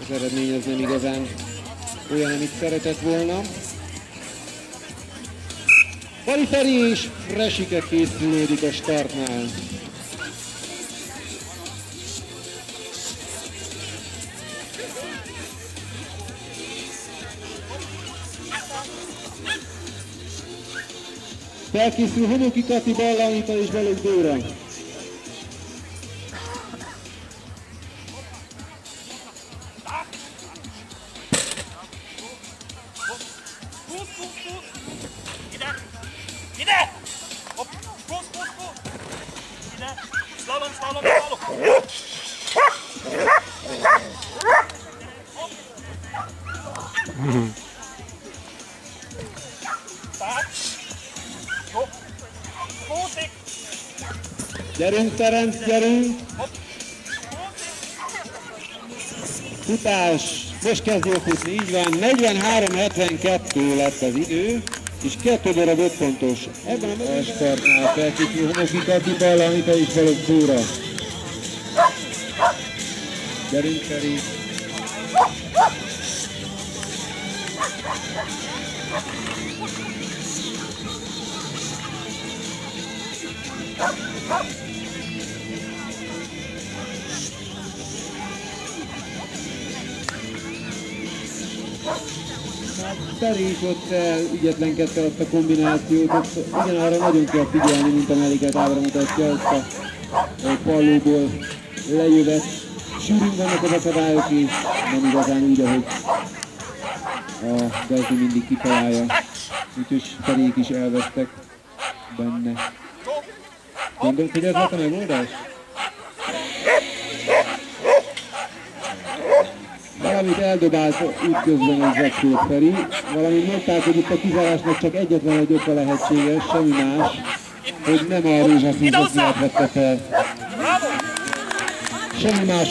Az eredmény az nem igazán olyan, amit szeretett volna. Bali Feri és Resike készülődik a startnál. Felkészül Homoki Kati Balla Anita és Balogh Dóra. Ide! Hopp! Plusz! Ide! Slalom! Jó! Húszik! Gyerünk, Ferenc, gyerünk! Futás! Most kezd jól futni, így van. 43-72 lett az idő, és 2 darab 5 pontos. Ebben a startnál felkészül Homoki Kati Balla Anita és Balogh Dóra. Gyerünk, Feri! Feri is ott ügyetlenkedte azt a kombinációt, ott ugyanarra nagyon kell figyelni, mint a melléket ábra mutatja, ezt a pallóból lejövet. Sűrűn vannak az akadályok, és nem igazán úgy, ahogy a gazdi mindig kitalálja. Úgyhogy Feriék is elvesztek benne. Gondolod, hogy ez lett a megoldás? Valamit eldobált útközben a Zsekkó Feri, valamint mondták, hogy itt a kizárásnak csak egyetlen egy oka lehetséges, semmi más, hogy nem a rózsaszín vette fel. Semmi más.